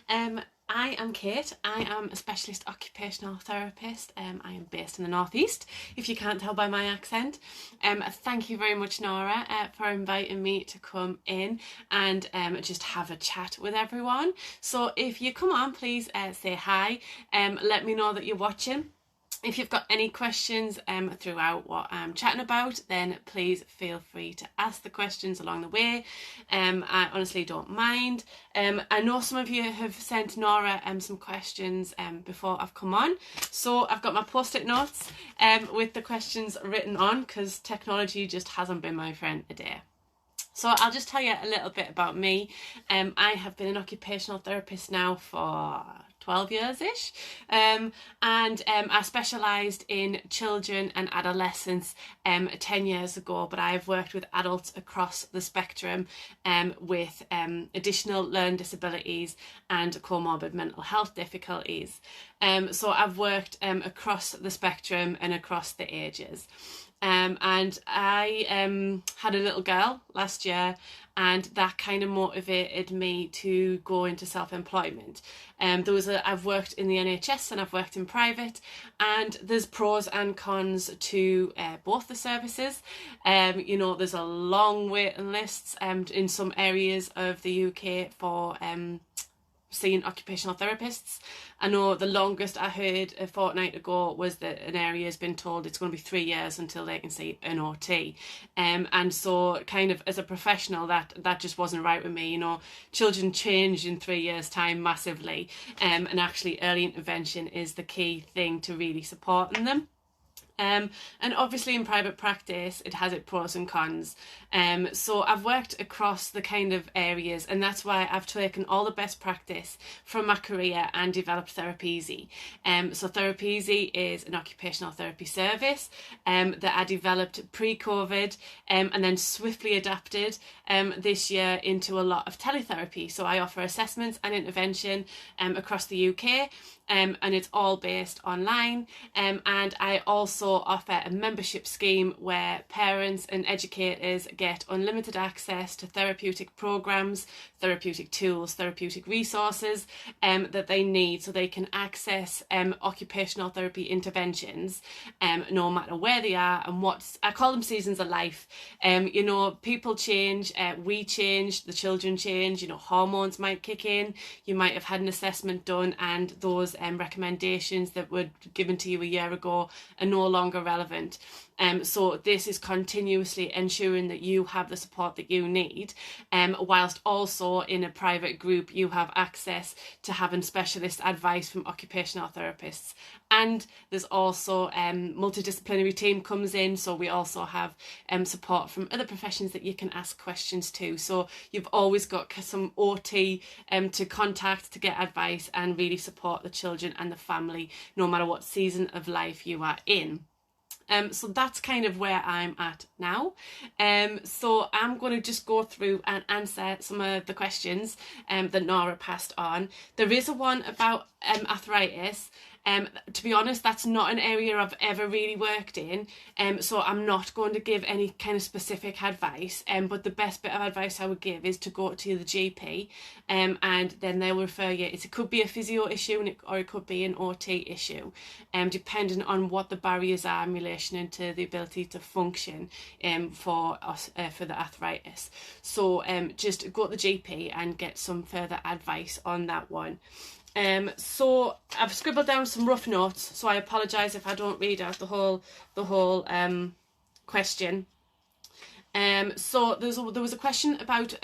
I am Kate. I am a specialist occupational therapist. I am based in the Northeast, if you can't tell by my accent. Thank you very much, Nora, for inviting me to come in and just have a chat with everyone. So if you come on, please say hi. Let me know that you're watching. If you've got any questions throughout what I'm chatting about, then please feel free to ask the questions along the way. I honestly don't mind. I know some of you have sent Nora some questions before I've come on. So I've got my post-it notes with the questions written on, because technology just hasn't been my friend today. So I'll just tell you a little bit about me. I have been an occupational therapist now for 12 years-ish, and I specialised in children and adolescents 10 years ago, but I've worked with adults across the spectrum with additional learning disabilities and comorbid mental health difficulties. So I've worked across the spectrum and across the ages. And I had a little girl last year, and that kind of motivated me to go into self-employment. I've worked in the NHS and I've worked in private, and there's pros and cons to both the services. There's a long waiting lists in some areas of the UK for seeing occupational therapists. I know the longest I heard a fortnight ago was that an area has been told it's going to be 3 years until they can see an OT. And so kind of as a professional, that just wasn't right with me. Children change in 3 years' time massively. And actually early intervention is the key thing to really supporting them. And obviously in private practice, it has its pros and cons. So I've worked across the kind of areas, and that's why I've taken all the best practice from my career and developed Therapeasy. So Therapeasy is an occupational therapy service that I developed pre-COVID and then swiftly adapted this year into a lot of teletherapy. So I offer assessments and intervention across the UK. And it's all based online. And I also offer a membership scheme where parents and educators get unlimited access to therapeutic programs, therapeutic tools, therapeutic resources that they need, so they can access occupational therapy interventions no matter where they are and I call them seasons of life. People change, we change, the children change, hormones might kick in, you might have had an assessment done, and those recommendations that were given to you a year ago are no longer relevant. So this is continuously ensuring that you have the support that you need, whilst also in a private group you have access to having specialist advice from occupational therapists. And there's also multidisciplinary team comes in, so we also have support from other professions that you can ask questions to. So you've always got some OT to contact to get advice and really support the children and the family, no matter what season of life you are in. So that's kind of where I'm at now. So I'm going to just go through and answer some of the questions that Nora passed on. There is a one about arthritis. To be honest, that's not an area I've ever really worked in, so I'm not going to give any kind of specific advice, but the best bit of advice I would give is to go to the GP, and then they'll refer you. It could be a physio issue or it could be an OT issue, depending on what the barriers are in relation to the ability to function for the arthritis. So just go to the GP and get some further advice on that one. So I've scribbled down some rough notes, so I apologise if I don't read out the whole question. So there was a question about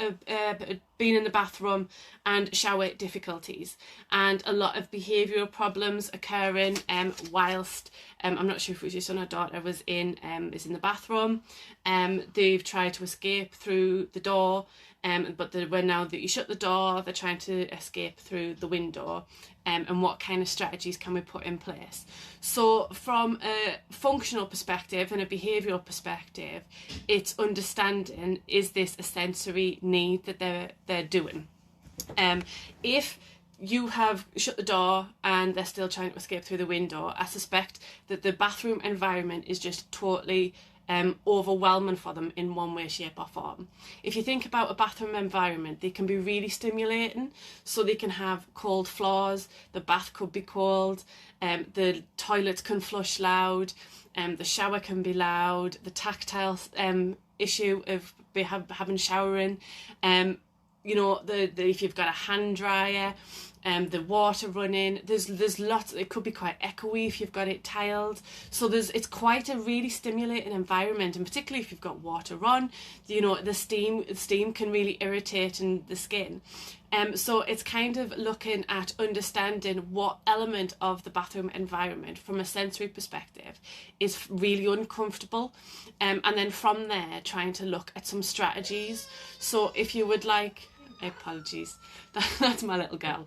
being in the bathroom and shower difficulties, and a lot of behavioural problems occurring whilst I'm not sure if it was your son or daughter is in the bathroom. They've tried to escape through the door, but when now that you shut the door, they're trying to escape through the window. And what kind of strategies can we put in place? So from a functional perspective and a behavioural perspective, it's understanding, is this a sensory need that they're doing? If you have shut the door and they're still trying to escape through the window, I suspect that the bathroom environment is just totally overwhelming for them in one way, shape or form. If you think about a bathroom environment, they can be really stimulating. So they can have cold floors, the bath could be cold, the toilets can flush loud, the shower can be loud, the tactile issue of having showering, you know, if you've got a hand dryer, the water running, there's lots. It could be quite echoey if you've got it tiled. So it's quite a really stimulating environment, and particularly if you've got water on, you know, the steam can really irritate in the skin. So it's kind of looking at understanding what element of the bathroom environment from a sensory perspective is really uncomfortable, and then from there trying to look at some strategies. So if you would like, apologies, that's my little girl,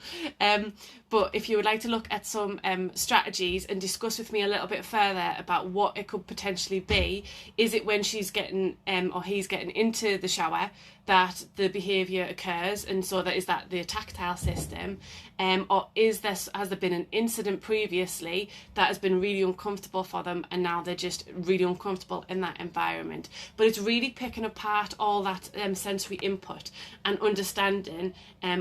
but if you would like to look at some strategies and discuss with me a little bit further about what it could potentially be, is it when she's getting or he's getting into the shower that the behaviour occurs, and so that is that the tactile system, or has there been an incident previously that has been really uncomfortable for them, and now they're just really uncomfortable in that environment. But it's really picking apart all that sensory input and understanding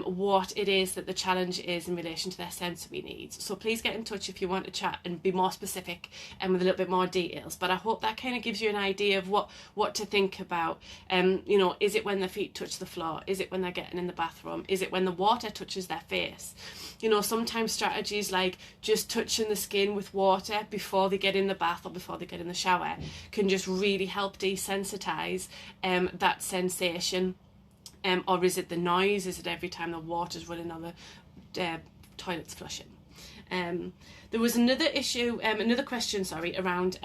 what it is that the challenge is in relation to their sensory needs. So please get in touch if you want to chat and be more specific and with a little bit more details. But I hope that kind of gives you an idea of what to think about. You know, is it when the feet touch the floor? Is it when they're getting in the bathroom? Is it when the water touches their face? You know, sometimes strategies like just touching the skin with water before they get in the bath or before they get in the shower can just really help desensitize that sensation. Or is it the noise? Is it every time the water's running or the toilet's flushing? There was another issue, another question, around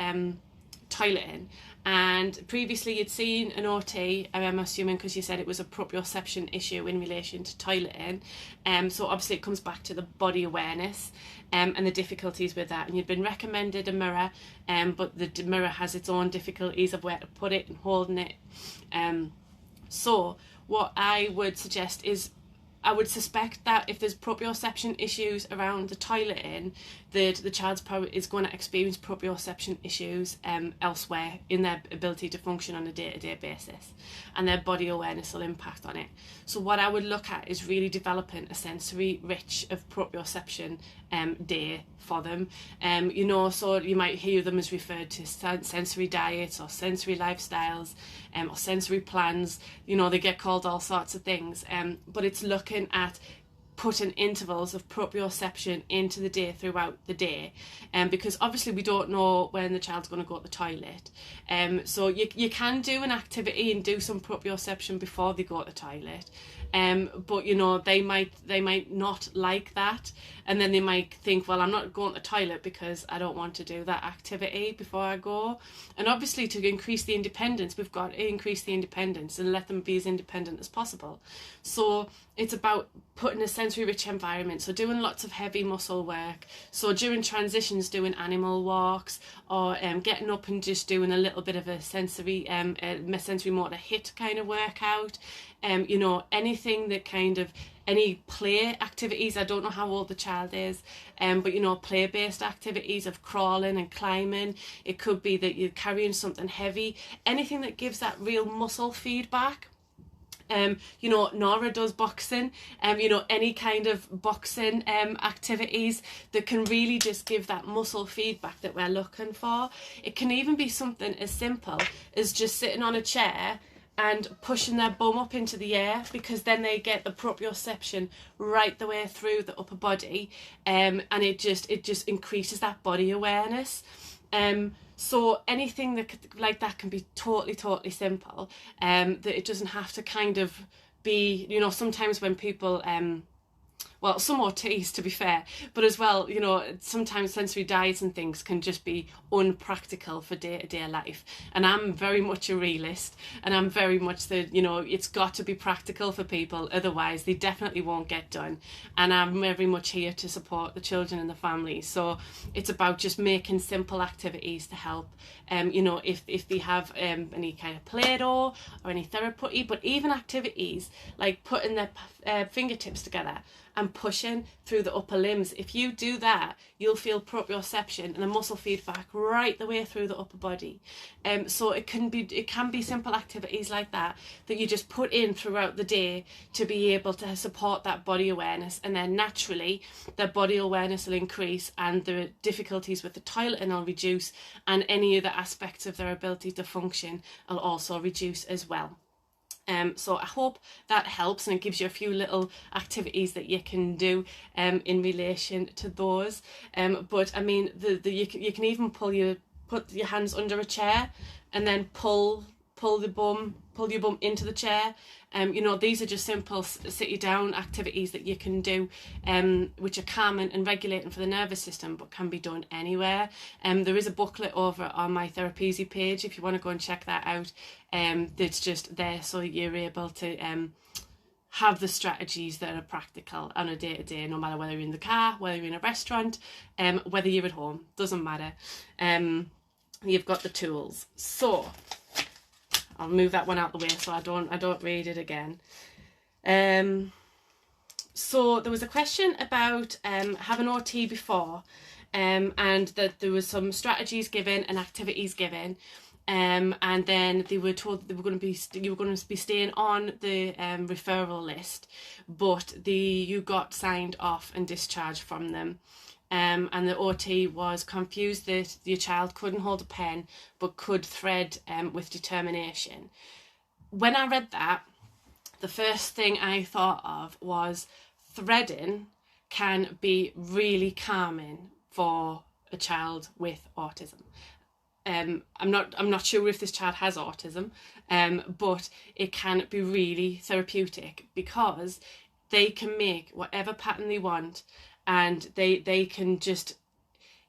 toileting. And previously you'd seen an OT, I'm assuming because you said it was a proprioception issue in relation to toileting. So obviously it comes back to the body awareness and the difficulties with that. And you'd been recommended a mirror, but the mirror has its own difficulties of where to put it and holding it. So what I would suggest is, I would suspect that if there's proprioception issues around the toileting, the child's probably is going to experience proprioception issues elsewhere in their ability to function on a day-to-day basis, and their body awareness will impact on it. So what I would look at is really developing a sensory rich of proprioception day for them. You know, so you might hear them as referred to sensory diets or sensory lifestyles, or sensory plans. You know, they get called all sorts of things, but it's looking at putting intervals of proprioception into the day throughout the day, because obviously we don't know when the child's going to go to the toilet, so you can do an activity and do some proprioception before they go to the toilet, but you know, they might not like that, and then they might think, well, I'm not going to the toilet because I don't want to do that activity before I go. And obviously to increase the independence, we've got to increase the independence and let them be as independent as possible. So it's about putting a sensory rich environment, so doing lots of heavy muscle work, so during transitions doing animal walks, or getting up and just doing a little bit of a sensory motor hit kind of workout, you know, anything that kind of, any play activities. I don't know how old the child is, but you know, play-based activities of crawling and climbing. It could be that you're carrying something heavy, anything that gives that real muscle feedback. You know, Nora does boxing, you know, any kind of boxing activities that can really just give that muscle feedback that we're looking for. It can even be something as simple as just sitting on a chair and pushing their bum up into the air, because then they get the proprioception right the way through the upper body, and it just increases that body awareness. So anything that like that can be totally simple, that it doesn't have to kind of be, you know, sometimes when people well, some OTs to be fair, but as well, you know, sometimes sensory diets and things can just be unpractical for day-to-day life. And I'm very much a realist, and I'm very much the, you know, it's got to be practical for people, otherwise they definitely won't get done. And I'm very much here to support the children and the families. So it's about just making simple activities to help. You know, if they have any kind of Play-Doh or any therapy, but even activities like putting their fingertips together and pushing through the upper limbs. If you do that, you'll feel proprioception and the muscle feedback right the way through the upper body. So it can be simple activities like that you just put in throughout the day to be able to support that body awareness, and then naturally their body awareness will increase and the difficulties with the toileting will reduce, and any other aspects of their ability to function will also reduce as well. So I hope that helps, and it gives you a few little activities that you can do in relation to those. But I mean, you can even put your hands under a chair and then pull your bum into the chair. These are just simple sit you down activities that you can do, which are calming and regulating for the nervous system, but can be done anywhere. There is a booklet over on my Therapeasy page if you want to go and check that out. That's just there so you're able to have the strategies that are practical on a day-to-day, no matter whether you're in the car, whether you're in a restaurant, whether you're at home, doesn't matter. You've got the tools. So I'll move that one out the way so I don't read it again. So there was a question about having OT before, and that there was some strategies given and activities given, and then they were told that you were going to be staying on the referral list, but you got signed off and discharged from them. And the OT was confused that your child couldn't hold a pen but could thread with determination. When I read that, the first thing I thought of was threading can be really calming for a child with autism. I'm not sure if this child has autism, but it can be really therapeutic because they can make whatever pattern they want, and they can just,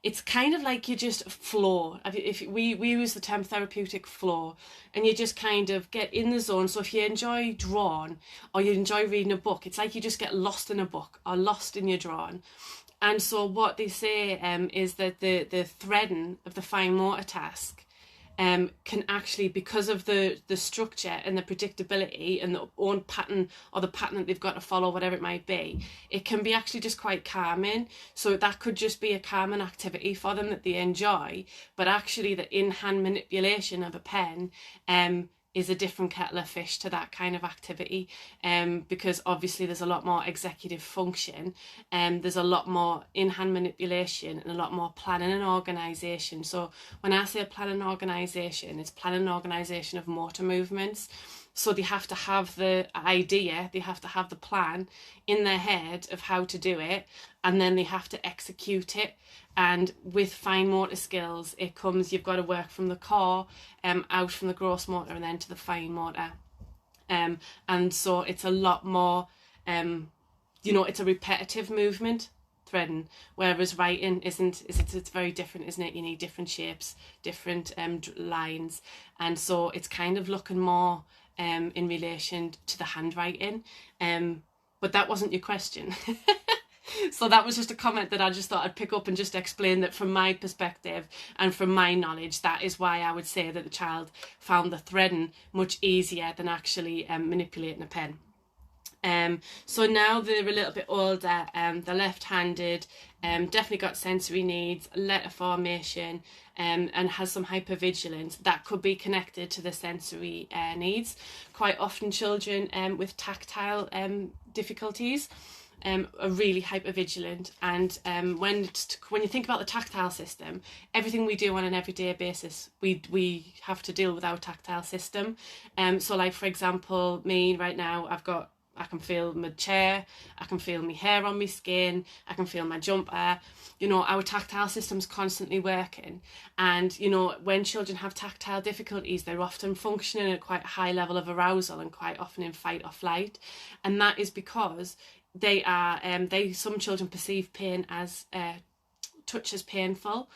it's kind of like you just flow. If we use the term therapeutic flow, and you just kind of get in the zone. So if you enjoy drawing or you enjoy reading a book, it's like you just get lost in a book or lost in your drawing. And so what they say is that the threading of the fine motor task can actually, because of the structure and the predictability and the own pattern or the pattern that they've got to follow, whatever it might be, it can be actually just quite calming. So that could just be a calming activity for them that they enjoy, but actually the in-hand manipulation of a pen is a different kettle of fish to that kind of activity, because obviously there's a lot more executive function, and there's a lot more in-hand manipulation and a lot more planning and organisation. So when I say planning and organisation, it's planning and organisation of motor movements. So they have to have the idea, they have to have the plan in their head of how to do it, and then they have to execute it. And with fine motor skills, it comes, you've got to work from the core, out from the gross motor and then to the fine motor. And so it's a lot more, it's a repetitive movement, threading, whereas writing it's very different, isn't it? You need different shapes, different lines. And so it's kind of looking more in relation to the handwriting. But that wasn't your question. So that was just a comment that I just thought I'd pick up and just explain that from my perspective and from my knowledge, that is why I would say that the child found the threading much easier than actually manipulating a pen. So now they're a little bit older, they're left-handed, definitely got sensory needs, letter formation, and has some hypervigilance that could be connected to the sensory needs. Quite often children with tactile difficulties are really hypervigilant, and when you think about the tactile system, everything we do on an everyday basis, we have to deal with our tactile system. So like for example, me right now, I can feel my chair, I can feel my hair on my skin, I can feel my jumper. Our tactile system's constantly working. And, when children have tactile difficulties, they're often functioning at quite a high level of arousal and quite often in fight or flight. And that is because some children perceive pain as, touch as painful.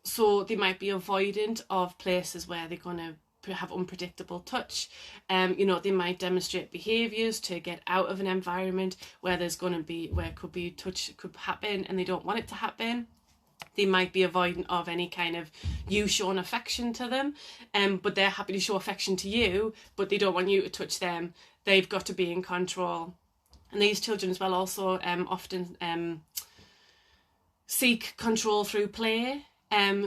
So they might be avoidant of places where they're going to have unpredictable touch. They might demonstrate behaviours to get out of an environment where touch could happen and they don't want it to happen. They might be avoidant of any kind of you showing affection to them, but they're happy to show affection to you, but they don't want you to touch them. They've got to be in control. And these children as well also often seek control through play.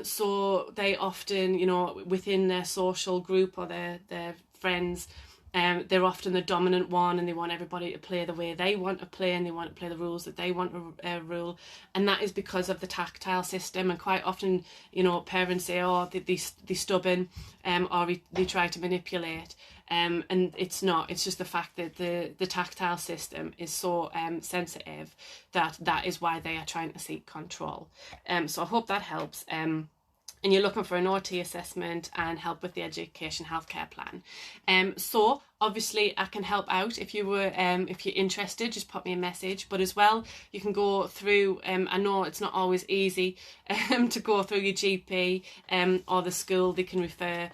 So they often, you know, within their social group or their friends, they're often the dominant one, and they want everybody to play the way they want to play, and they want to play the rules that they want to rule. And that is because of the tactile system. And quite often, you know, parents say, oh, they're stubborn, or they try to manipulate. And it's not. It's just the fact that the tactile system is so sensitive that is why they are trying to seek control. So I hope that helps. And you're looking for an OT assessment and help with the education healthcare plan. So obviously I can help out if you're interested. Just pop me a message. But as well, you can go through. I know it's not always easy to go through your GP or the school they can refer.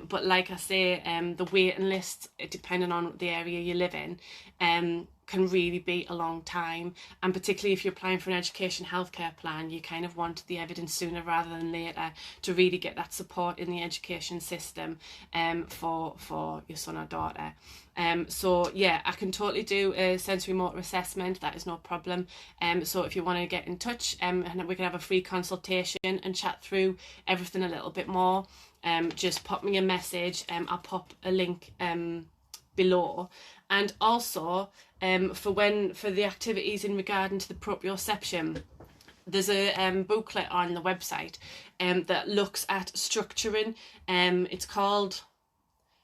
But like I say, the waiting list, depending on the area you live in, can really be a long time. And particularly if you're applying for an education healthcare plan, you kind of want the evidence sooner rather than later to really get that support in the education system for your son or daughter. So yeah, I can totally do a sensory motor assessment. That is no problem. So if you want to get in touch, and we can have a free consultation and chat through everything a little bit more, just pop me a message. I'll pop a link below. And also for the activities in regarding to the proprioception, there's a booklet on the website that looks at structuring. It's called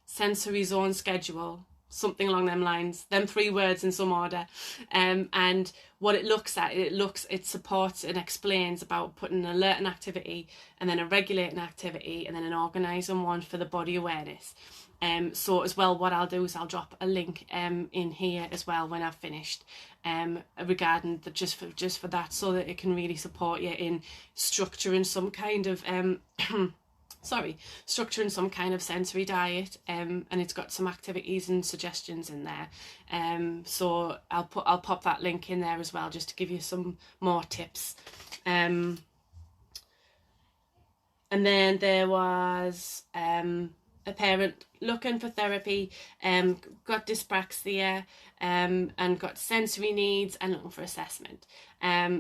Sensory Zone Schedule, something along them lines, them 3 words in some order. And what it looks at, it supports and explains about putting an alerting activity, and then a regulating activity, and then an organising one for the body awareness. So as well, what I'll do is I'll drop a link in here as well when I've finished, regarding just for that, so that it can really support you in structuring some kind of structuring some kind of sensory diet, and it's got some activities and suggestions in there. So I'll pop that link in there as well, just to give you some more tips. And then there was a parent looking for therapy, got dyspraxia, and got sensory needs and looking for assessment.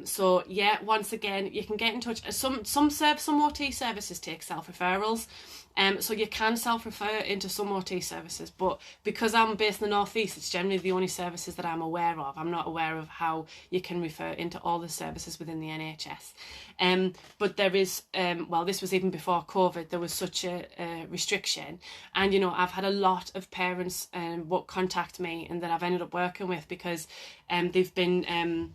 So yeah, once again, you can get in touch. Some OT services take self-referrals. So you can self-refer into some OT services, but because I'm based in the North East, it's generally the only services that I'm aware of. I'm not aware of how you can refer into all the services within the NHS. But there is, this was even before COVID, there was such a restriction. And, you know, I've had a lot of parents contact me and that I've ended up working with because they've been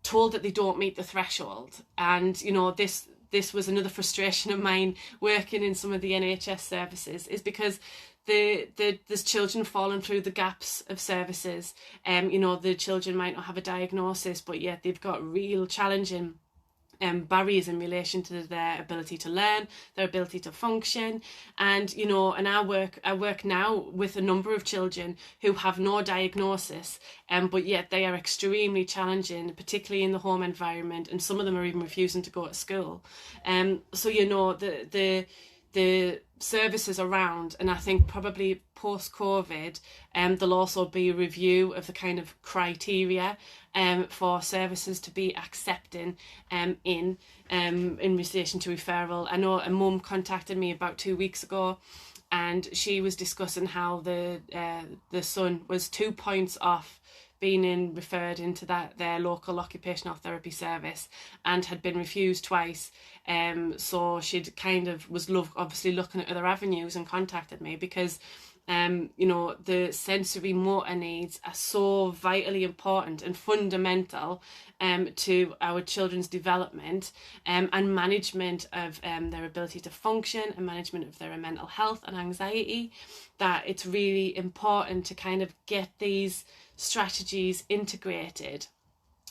told that they don't meet the threshold. And, you know, this was another frustration of mine working in some of the NHS services, is because there's children falling through the gaps of services. You know, the children might not have a diagnosis, but yet they've got real challenging barriers in relation to their ability to learn, their ability to function. And, you know, and I work now with a number of children who have no diagnosis, but yet they are extremely challenging, particularly in the home environment, and some of them are even refusing to go to school. So, you know, the services around, and I think probably post-COVID, there'll also be a review of the kind of criteria for services to be accepting in relation to referral. I know a mum contacted me about 2 weeks ago, and she was discussing how the son was 2 points off being referred into their local occupational therapy service, and had been refused twice. So she'd kind of was obviously looking at other avenues and contacted me because you know, the sensory motor needs are so vitally important and fundamental to our children's development, and management of their ability to function, and management of their mental health and anxiety, that it's really important to kind of get these strategies integrated.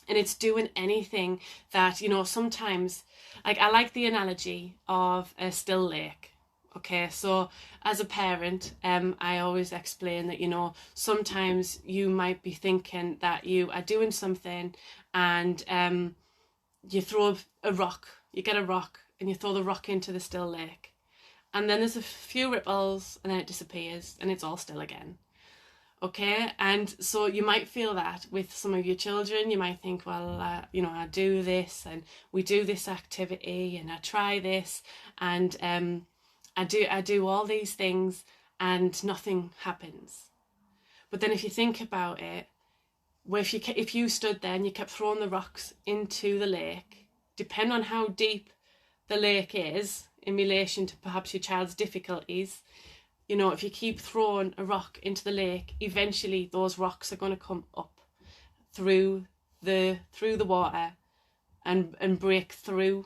And it's doing anything that, you know, sometimes, like, I like the analogy of a still lake. Okay, so as a parent, I always explain that, you know, sometimes you might be thinking that you are doing something, and you throw a rock, you get a rock, and you throw the rock into the still lake. And then there's a few ripples, and then it disappears, and it's all still again. Okay, and so you might feel that with some of your children. You might think, well, I do this and we do this activity and I try this and I do all these things and nothing happens. But then if you think about it, where if you stood there and you kept throwing the rocks into the lake, depending on how deep the lake is in relation to perhaps your child's difficulties, if you keep throwing a rock into the lake, eventually those rocks are going to come up through the water and break through.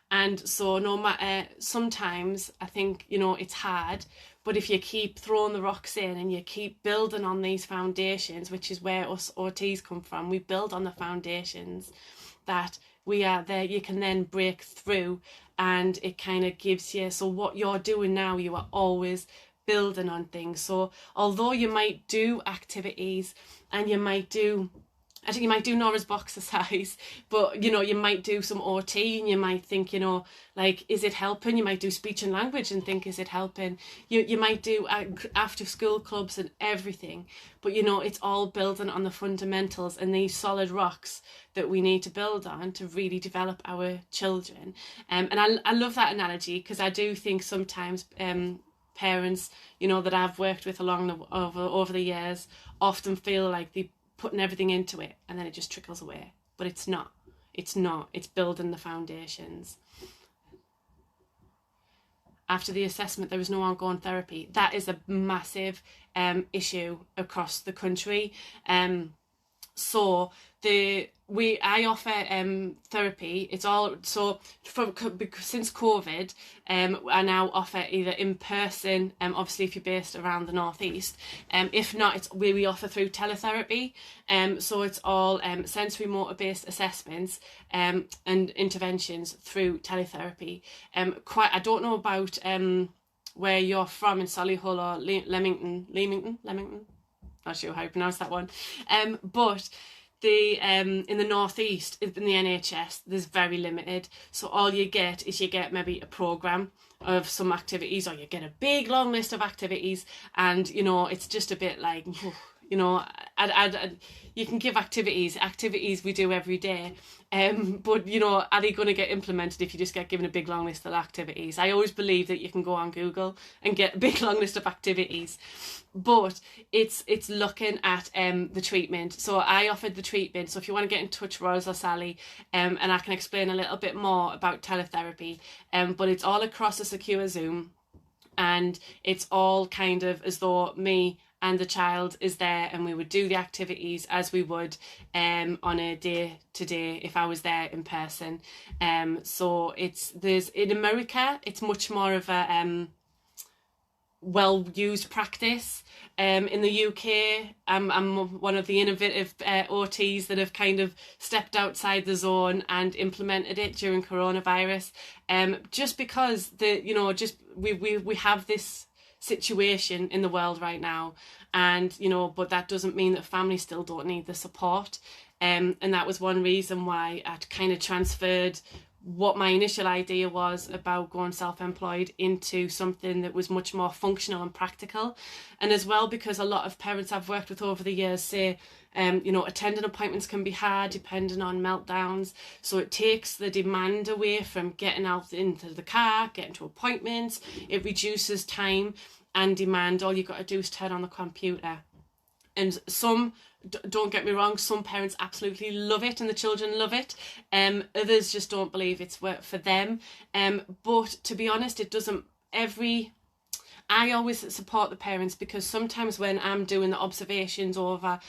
And so no matter, sometimes I think, it's hard, but if you keep throwing the rocks in and you keep building on these foundations, which is where us OTs come from, we build on the foundations that we are there, you can then break through, and it kind of gives you, so what you're doing now, you are always building on things. So although you might do activities and you might do Nora's boxercise, but you might do some OT and you might think, is it helping? You might do speech and language and think, is it helping? You might do after school clubs and everything, but it's all building on the fundamentals and these solid rocks that we need to build on to really develop our children. And I love that analogy, because I do think sometimes parents, that I've worked with over the years often feel like they putting everything into it and then it just trickles away, but it's not. It's building the foundations. After the assessment, there was no ongoing therapy. That is a massive issue across the country. So I offer therapy. It's all since COVID. I now offer either in person. Obviously, if you're based around the northeast. If not, it's we offer through teletherapy. So it's all sensory motor based assessments and interventions through teletherapy. I don't know about where you're from in Solihull or Leamington. Not sure how you pronounce that one. But in the northeast, in the NHS, there's very limited. So all you get is maybe a programme of some activities, or you get a big long list of activities, and it's just a bit like, you can give activities we do every day, but are they going to get implemented if you just get given a big long list of activities? I always believe that you can go on Google and get a big long list of activities, but it's looking at the treatment. So I offered the treatment, so if you want to get in touch, Rose or Sally, and I can explain a little bit more about teletherapy, but it's all across a secure Zoom, and it's all kind of as though me and the child is there, and we would do the activities as we would on a day-to-day if I was there in person. So there's in America, it's much more of a well-used practice. In the UK, I'm one of the innovative OTs that have kind of stepped outside the zone and implemented it during coronavirus. Just because we have this situation in the world right now, and but that doesn't mean that families still don't need the support, and that was one reason why I kind of transferred what my initial idea was about going self-employed into something that was much more functional and practical. And as well, because a lot of parents I've worked with over the years say attending appointments can be hard depending on meltdowns, so it takes the demand away from getting out into the car, getting to appointments. It reduces time and demand. All you've got to do is turn on the computer. And don't get me wrong, some parents absolutely love it and the children love it. Others just don't believe it's work for them. But to be honest, it doesn't. I always support the parents, because sometimes when I'm doing the observations over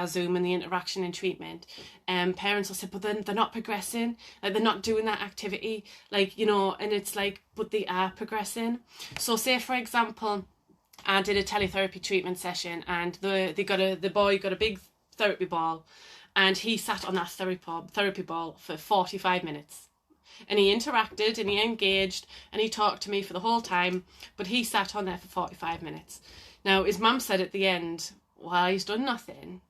Zoom and the interaction and treatment, parents will say, but then they're not progressing, like they're not doing that activity, and it's like, but they are progressing. So say, for example, I did a teletherapy treatment session, and the boy got a big therapy ball, and he sat on that therapy ball for 45 minutes. And he interacted and he engaged and he talked to me for the whole time, but he sat on there for 45 minutes. Now, his mum said at the end, well, he's done nothing.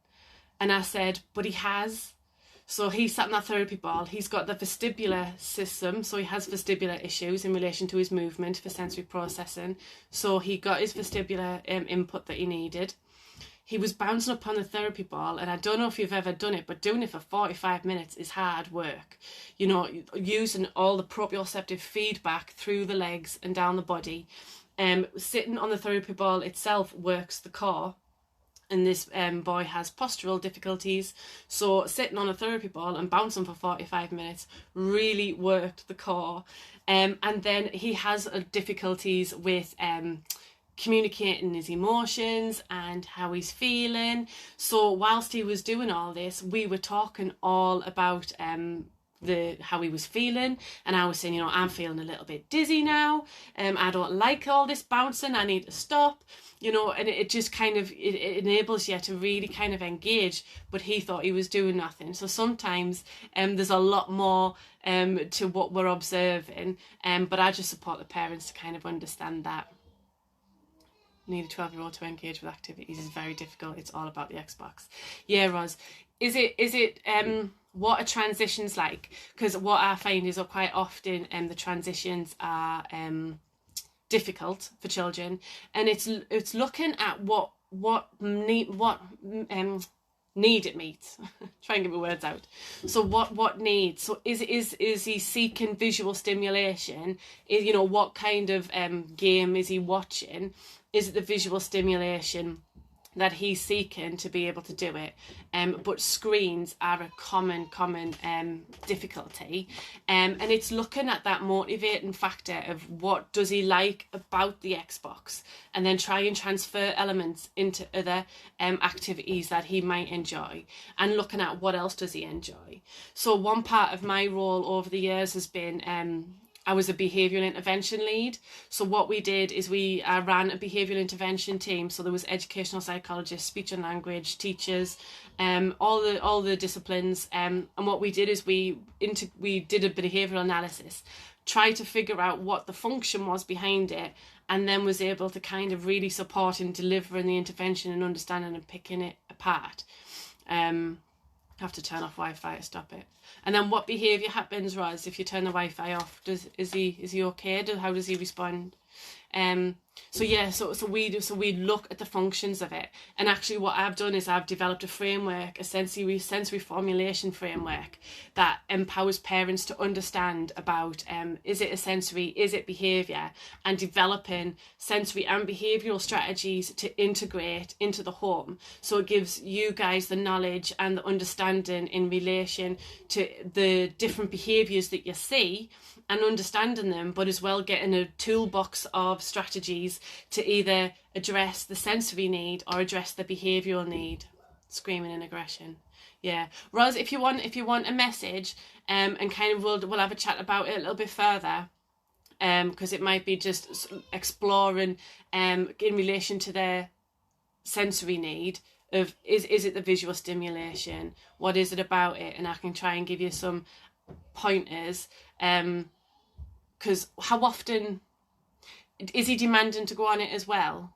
And I said, but he has. So he sat on that therapy ball. He's got the vestibular system, so he has vestibular issues in relation to his movement for sensory processing. So he got his vestibular input that he needed. he was bouncing up on the therapy ball, and I don't know if you've ever done it, but doing it for 45 minutes is hard work. You know, using all the proprioceptive feedback through the legs and down the body. Sitting on the therapy ball itself works the core, and this boy has postural difficulties, so sitting on a therapy ball and bouncing for 45 minutes really worked the core. And then he has difficulties with communicating his emotions and how he's feeling. So whilst he was doing all this, we were talking all about how he was feeling, and I was saying, you know, I'm feeling a little bit dizzy now, I don't like all this bouncing, I need to stop, you know, and it just kind of it enables you to really kind of engage. But he thought he was doing nothing. So sometimes there's a lot more to what we're observing, but I just support the parents to kind of understand that. Need a 12-year-old to engage with activities is very difficult. It's all about the Xbox. Yeah, Roz, is it what are transitions like? Because what I find is that quite often the transitions are difficult for children, and it's looking at what need it meets. Try and get my words out. So what needs? So is he seeking visual stimulation? You know, what kind of game is he watching? Is it the visual stimulation that he's seeking to be able to do it? But screens are a common difficulty, and it's looking at that motivating factor of what does he like about the Xbox, and then try and transfer elements into other activities that he might enjoy, and looking at what else does he enjoy. So one part of my role over the years has been I was a behavioural intervention lead. So what we did is we ran a behavioural intervention team. So there was educational psychologists, speech and language teachers, all the disciplines. And what we did is we did a behavioural analysis, tried to figure out what the function was behind it, and then was able to kind of really support in delivering the intervention and understanding and picking it apart. Have to turn off Wi-Fi to stop it. And then what behaviour happens, Roz, if you turn the Wi-Fi off? Is he okay? How does he respond? So we look at the functions of it, and actually what I've done is I've developed a framework, a sensory formulation framework that empowers parents to understand about is it a sensory, is it behaviour, and developing sensory and behavioural strategies to integrate into the home. So it gives you guys the knowledge and the understanding in relation to the different behaviours that you see, and understanding them, but as well getting a toolbox of strategies to either address the sensory need or address the behavioural need. Screaming and aggression. Yeah, Roz, if you want a message, and kind of we'll have a chat about it a little bit further, because it might be just exploring in relation to their sensory need of is it the visual stimulation, what is it about it, and I can try and give you some pointers. Because how often is he demanding to go on it as well?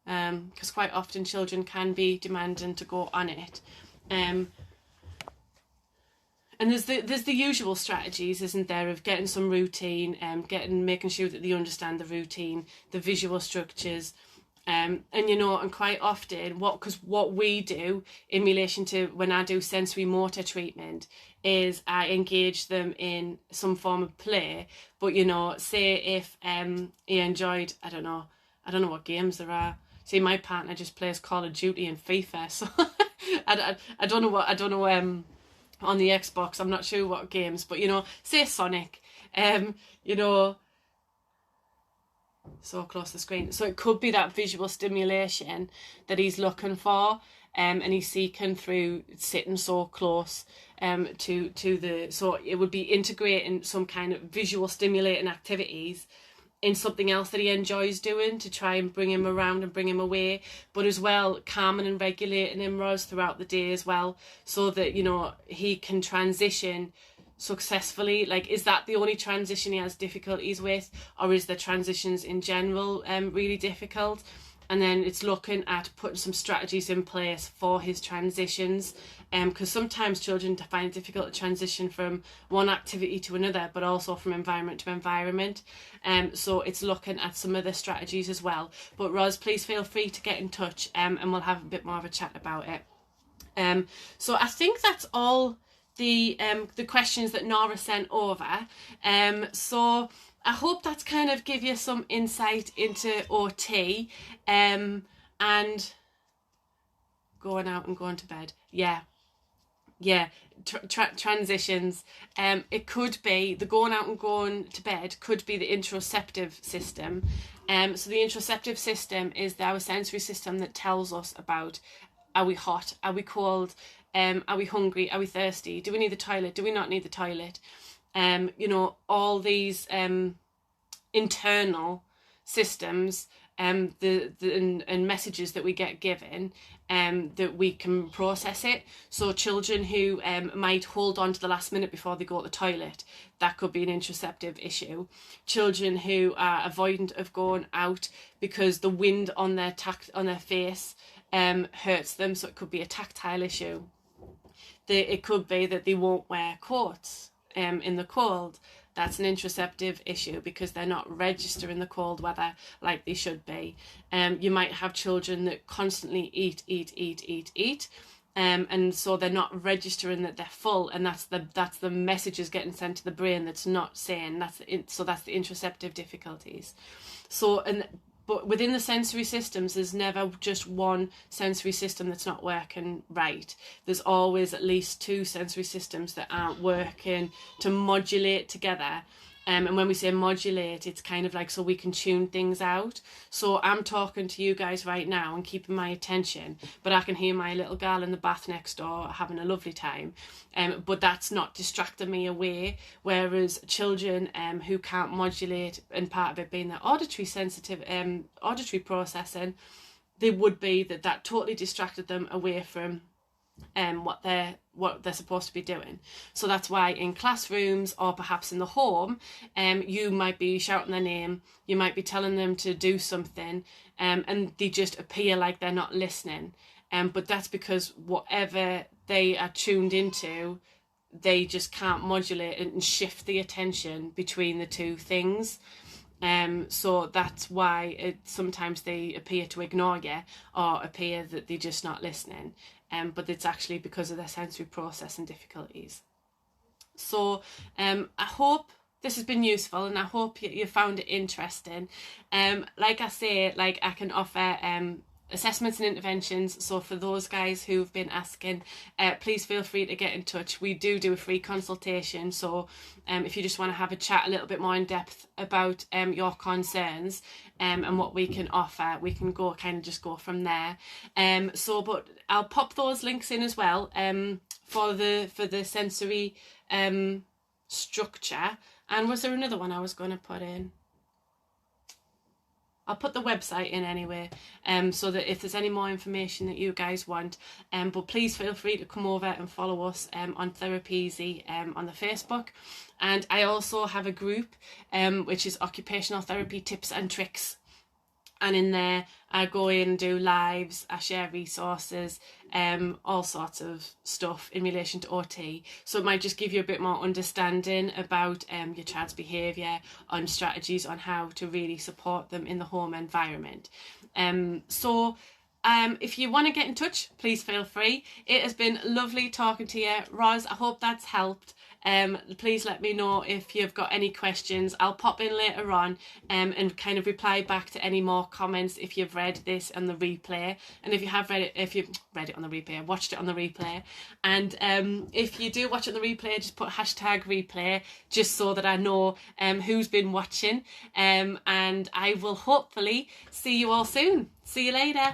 Because quite often children can be demanding to go on it, and there's the usual strategies, isn't there, of getting some routine, making sure that they understand the routine, the visual structures. And you know, and quite often what we do in relation to when I do sensory motor treatment is I engage them in some form of play. But you know, say if he enjoyed, I don't know what games there are. See, my partner just plays Call of Duty and FIFA, so I don't know on the Xbox, I'm not sure what games, but you know, say Sonic, you know, so close to the screen. So it could be that visual stimulation that he's looking for, and he's seeking through sitting so close to the. So it would be integrating some kind of visual stimulating activities in something else that he enjoys doing to try and bring him around and bring him away, but as well calming and regulating him, Roz, throughout the day as well, so that, you know, he can transition successfully. Like, is that the only transition he has difficulties with, or is the transitions in general really difficult? and then it's looking at putting some strategies in place for his transitions, because sometimes children find it difficult to transition from one activity to another, but also from environment to environment. So it's looking at some of the strategies as well. But Ros, please feel free to get in touch, and we'll have a bit more of a chat about it. So I think that's all the questions that Nora sent over. So I hope that's kind of give you some insight into OT, and going out and going to bed. Yeah, transitions. It could be the going out and going to bed could be the interoceptive system. So the interoceptive system is our sensory system that tells us about, are we hot, are we cold, are we hungry, are we thirsty, do we need the toilet, do we not need the toilet, you know, all these internal systems, and messages that we get given, that we can process it. So children who might hold on to the last minute before they go to the toilet, that could be an interoceptive issue. Children who are avoidant of going out because the wind on their face hurts them, so it could be a tactile issue. It could be that they won't wear coats in the cold. That's an interoceptive issue because they're not registering the cold weather like they should be. You might have children that constantly eat, and so they're not registering that they're full, and that's the messages getting sent to the brain that's not saying. That's the interoceptive difficulties. But within the sensory systems, there's never just one sensory system that's not working right. There's always at least two sensory systems that aren't working to modulate together. And when we say modulate, it's kind of like so we can tune things out. So I'm talking to you guys right now and keeping my attention, but I can hear my little girl in the bath next door having a lovely time. But that's not distracting me away. Whereas children who can't modulate, and part of it being their auditory processing, they would be that totally distracted them away from what they're supposed to be doing. So that's why in classrooms or perhaps in the home, you might be shouting their name, you might be telling them to do something, and they just appear like they're not listening. But that's because whatever they are tuned into, they just can't modulate and shift the attention between the two things. So that's why sometimes they appear to ignore you or appear that they're just not listening. But it's actually because of their sensory processing difficulties. So I hope this has been useful, and I hope you found it interesting. Like I say, I can offer assessments and interventions. So for those guys who've been asking, please feel free to get in touch. We do a free consultation. So if you just want to have a chat a little bit more in depth about your concerns and what we can offer, we can go from there. But I'll pop those links in as well for the sensory structure. And was there another one I was going to put in? I'll put the website in anyway, so that if there's any more information that you guys want, but please feel free to come over and follow us on Therapeasy on the Facebook. And I also have a group which is Occupational Therapy Tips and Tricks, and in there I go in and do lives, I share resources, all sorts of stuff in relation to OT. So it might just give you a bit more understanding about your child's behaviour, on strategies on how to really support them in the home environment. If you want to get in touch, please feel free. It has been lovely talking to you, Ros. I hope that's helped. Please let me know if you've got any questions. I'll pop in later on and kind of reply back to any more comments if you've read this on the replay, and if you have read it, if you've read it on the replay, watched it on the replay, and if you do watch it on the replay, just put #replay just so that I know who's been watching, and I will hopefully see you all soon. See you later.